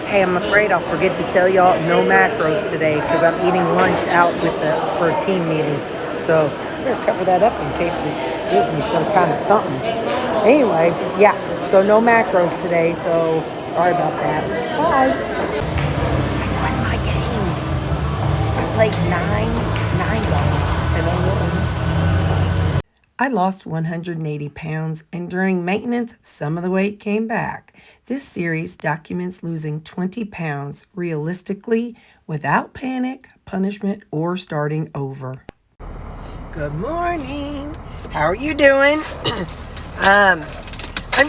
Hey, I'm afraid I'll forget to tell y'all no macros today because I'm eating lunch out for a team meeting. So I'm going to cover that up in case it gives me some kind of something. Anyway, yeah, so no macros today, so sorry about that. Bye. I won my game. I played 9 and I won. I lost 180 pounds, and during maintenance, some of the weight came back. This series documents losing 20 pounds realistically without panic, punishment, or starting over. Good morning. How are you doing? I'm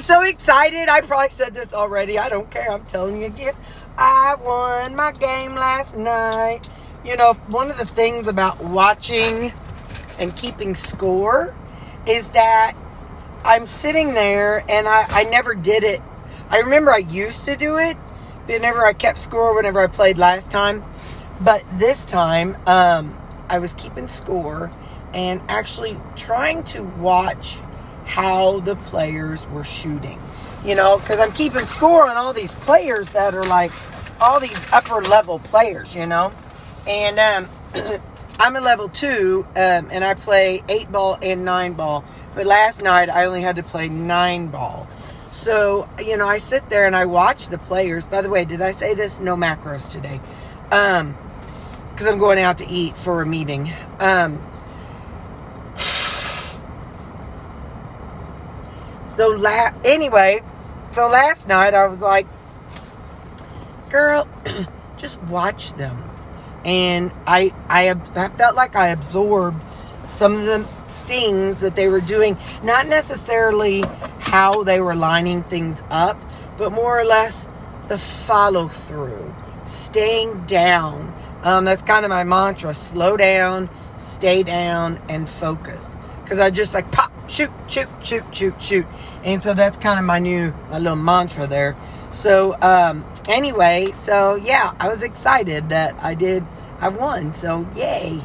so excited. I probably said this already. I don't care. I'm telling you again. I won my game last night. You know, one of the things about watching and keeping score is that I'm sitting there and I never did it. I remember I used to do it whenever I kept score, whenever I played last time. But this time, I was keeping score and actually trying to watch how the players were shooting. You know, because I'm keeping score on all these players that are like all these upper level players, you know. And I'm a level 2, and I play 8 ball and 9 ball. But last night, I only had to play 9 ball. So, you know, I sit there and I watch the players. By the way, did I say this? No macros today. Because I'm going out to eat for a meeting. So last night, I was like, girl, just watch them. And I felt like I absorbed some of the things that they were doing, not necessarily how they were lining things up, but more or less the follow through, staying down. That's kind of my mantra: slow down, stay down, and focus. Because I just like pop, shoot, shoot, shoot, shoot, shoot. And so that's kind of my little mantra there. So anyway, so yeah, I was excited that I won. So yay.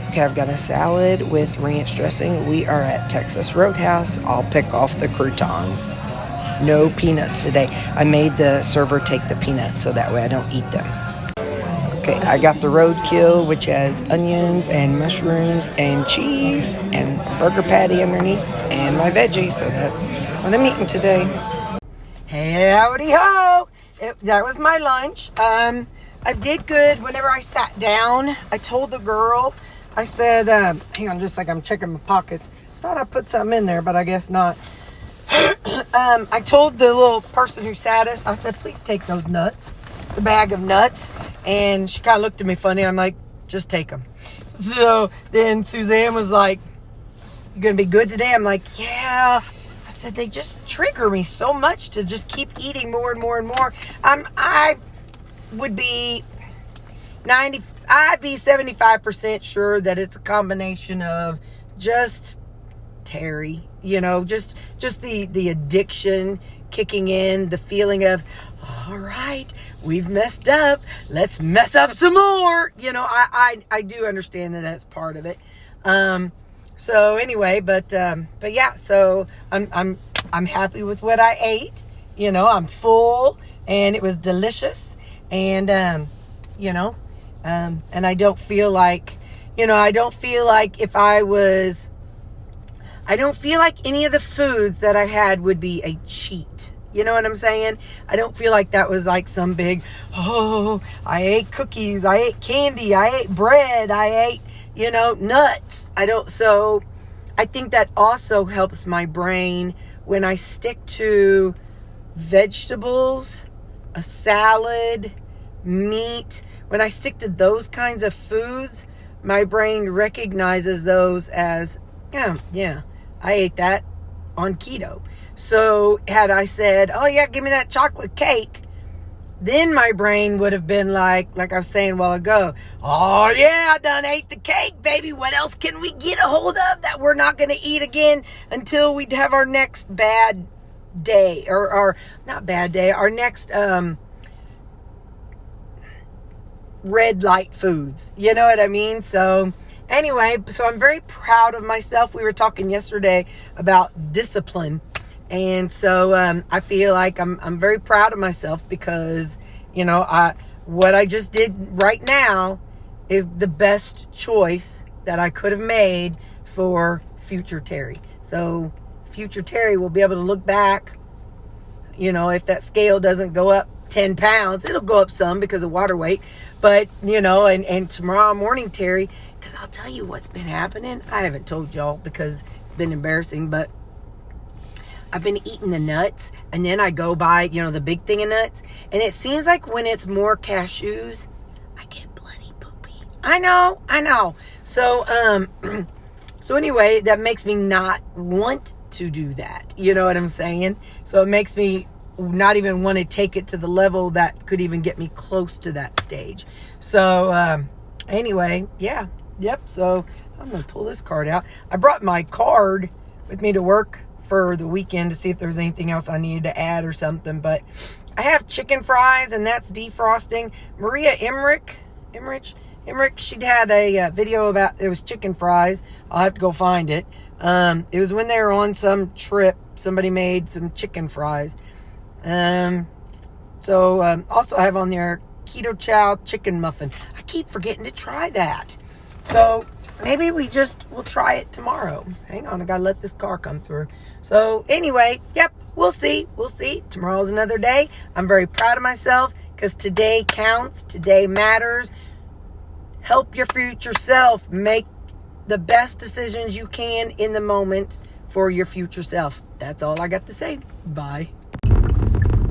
Okay, I've got a salad with ranch dressing. We are at Texas Roadhouse. I'll pick off the croutons. No peanuts today. I made the server take the peanuts so that way I don't eat them. Okay, I got the roadkill, which has onions and mushrooms and cheese and a burger patty underneath and my veggies. So that's what I'm eating today. Hey, howdy ho! That was my lunch. I did good whenever I sat down. I told the girl, I said, hang on just a second, I'm checking my pockets. Thought I put something in there, but I guess not. I told the little person who sat us, I said, please take those nuts, the bag of nuts. And she kind of looked at me funny. I'm like, just take them. So then Suzanne was like, you gonna be good today? I'm like, yeah. I said, they just trigger me so much to just keep eating more and more and more. I would be 75% sure that it's a combination of just Terri, you know, just the addiction kicking in, the feeling of, all right, we've messed up, let's mess up some more. You know, I do understand that that's part of it. So anyway, but yeah, so I'm happy with what I ate. You know, I'm full and it was delicious. And, you know, and I don't feel like, you know, I don't feel like any of the foods that I had would be a cheat. You know what I'm saying? I don't feel like that was like some big, oh, I ate cookies, I ate candy, I ate bread, I ate, you know, nuts. So I think that also helps my brain when I stick to vegetables, a salad, meat. When I stick to those kinds of foods, my brain recognizes those as, yeah, I ate that on keto. So had I said, oh yeah, give me that chocolate cake, then my brain would have been like I was saying a while ago, oh yeah, I done ate the cake, baby. What else can we get a hold of that we're not going to eat again until we have our next bad day, or not bad day, our next red light foods. You know what I mean? So anyway, so I'm very proud of myself. We were talking yesterday about discipline. And so I feel like I'm very proud of myself because, what I just did right now is the best choice that I could have made for future Terri. So future Terri will be able to look back, if that scale doesn't go up 10 pounds, it'll go up some because of water weight. But, and tomorrow morning, Terri, because I'll tell you what's been happening. I haven't told y'all because it's been embarrassing, but I've been eating the nuts, and then I go buy, the big thing of nuts, and it seems like when it's more cashews, I get bloody poopy. I know. So, so anyway, that makes me not want to do that. You know what I'm saying? So it makes me not even want to take it to the level that could even get me close to that stage. So, anyway, yeah. Yep. So I'm going to pull this card out. I brought my card with me to work for the weekend to see if there's anything else I needed to add or something. But I have chicken fries, and that's defrosting. Maria Emmerich, she had a video about, it was chicken fries. I'll have to go find it. It was when they were on some trip. Somebody made some chicken fries. Also I have on there keto chow chicken muffin. I keep forgetting to try that. So maybe we'll try it tomorrow. Hang on, I gotta let this car come through. So anyway, yep, we'll see. Tomorrow's another day. I'm very proud of myself because today counts. Today matters. Help your future self make the best decisions you can in the moment for your future self. That's all I got to say. Bye.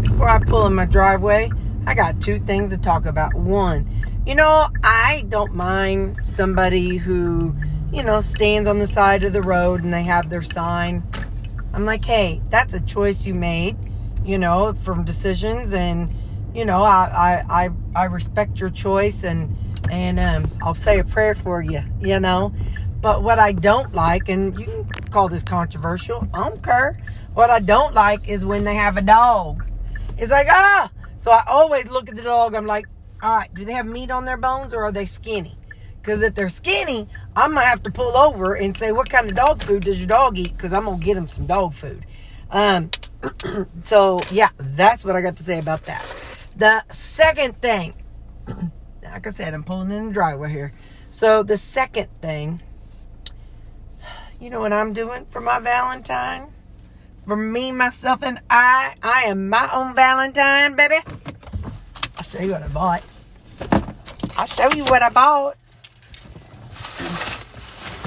Before I pull in my driveway, I got two things to talk about. One, I don't mind somebody who, stands on the side of the road and they have their sign. I'm like, hey, that's a choice you made, from decisions, and, I respect your choice, and I'll say a prayer for you, But what I don't like, and you can call this controversial, I don't care. What I don't like is when they have a dog. It's like, So I always look at the dog. I'm like, all right, do they have meat on their bones or are they skinny? Because if they're skinny, I'm going to have to pull over and say, what kind of dog food does your dog eat? Because I'm going to get him some dog food. So, yeah, that's what I got to say about that. The second thing, like I said, I'm pulling in the driveway here. So the second thing, you know what I'm doing for my Valentine? For me, myself, and I am my own Valentine, baby. I'll show you what I bought.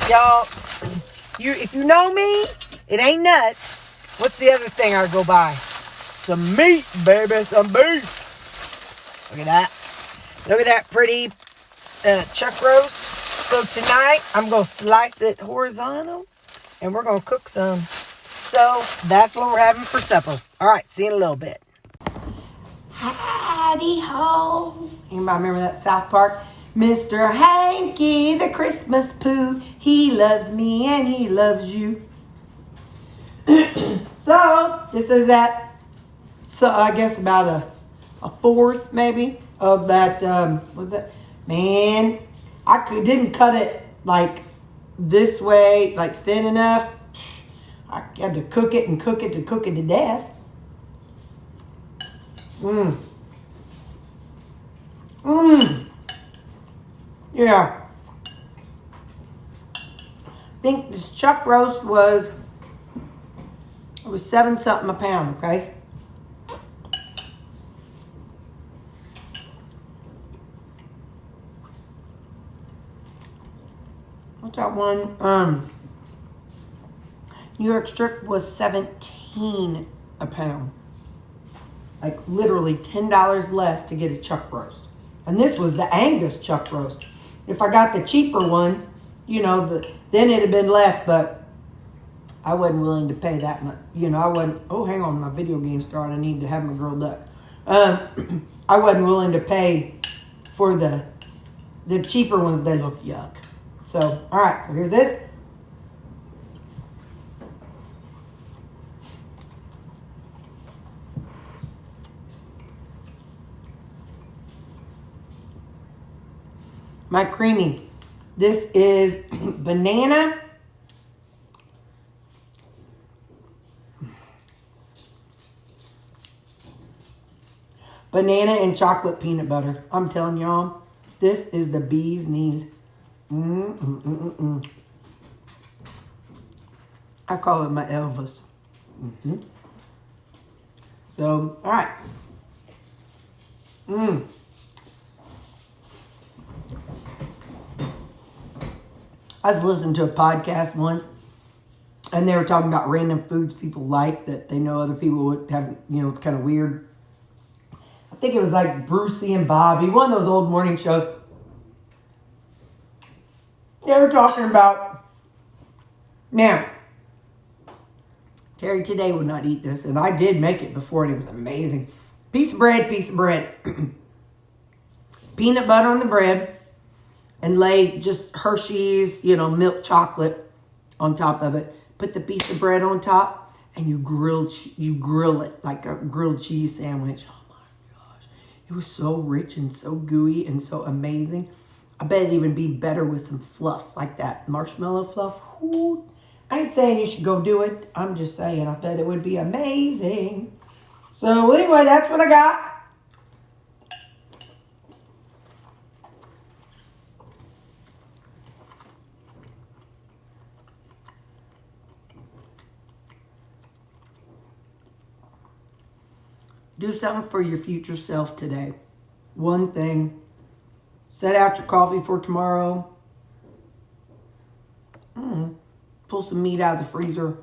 Y'all, if you know me, it ain't nuts. What's the other thing I go buy? Some meat, baby, some beef. Look at that. Look at that pretty chuck roast. So tonight, I'm going to slice it horizontal, and we're going to cook some. So that's what we're having for supper. All right, see you in a little bit. Howdy ho. Anybody remember that South Park? Mr. Hanky, the Christmas poo. He loves me and he loves you. So this is that. So I guess about a fourth maybe of that. What's that? Man, didn't cut it like this way, like thin enough. I had to cook it to death. Yeah. I think this chuck roast was 7 something a pound, okay? What's that one? New York strip was $17 a pound. Like literally $10 less to get a chuck roast. And this was the Angus chuck roast. If I got the cheaper one, then it'd have been less, but I wasn't willing to pay that much. I wasn't, hang on, my video game started. I need to have my grilled duck. I wasn't willing to pay for the cheaper ones. They look yuck. So, all right, so here's this. My creamy. This is banana Banana and chocolate peanut butter. I'm telling y'all, this is the bee's knees. I call it my Elvis. So, all right. I was listening to a podcast once, and they were talking about random foods people like that they know other people would have, it's kind of weird. I think it was like Brucey and Bobby, one of those old morning shows. They were talking about, now, Terry today would not eat this, and I did make it before, and it was amazing. Piece of bread. Peanut butter on the bread, and lay just Hershey's, milk chocolate on top of it. Put the piece of bread on top, and you grill it like a grilled cheese sandwich. Oh my gosh. It was so rich and so gooey and so amazing. I bet it'd even be better with some fluff like that. Marshmallow fluff. Ooh. I ain't saying you should go do it. I'm just saying I bet it would be amazing. So anyway, that's what I got. Do something for your future self today. One thing. Set out your coffee for tomorrow. Pull some meat out of the freezer.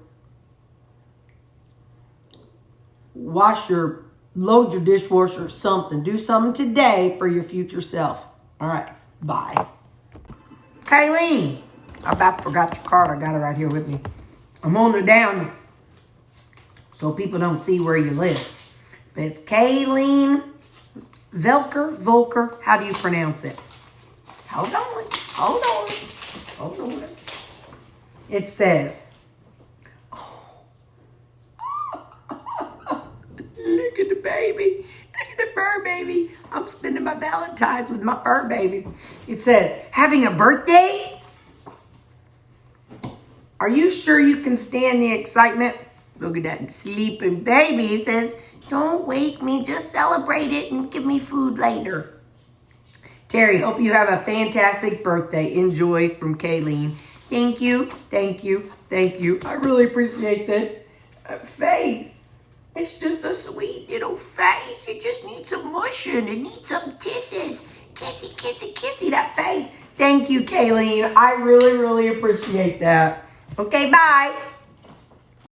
Load your dishwasher or something. Do something today for your future self. All right. Bye. Kayleen. I about forgot your card. I got it right here with me. I'm on it down so people don't see where you live. But it's Kayleen Volker. How do you pronounce it? Hold on. It says, look at the baby. Look at the fur baby. I'm spending my Valentines with my fur babies. It says, having a birthday? Are you sure you can stand the excitement? Look at that sleeping baby. It says, don't wake me. Just celebrate it and give me food later. Terry, hope you have a fantastic birthday. Enjoy, from Kayleen. Thank you. I really appreciate this. Face. It's just a sweet little face. It just needs some mushing. It needs some kisses. Kissy, that face. Thank you, Kayleen. I really, really appreciate that. Okay, bye.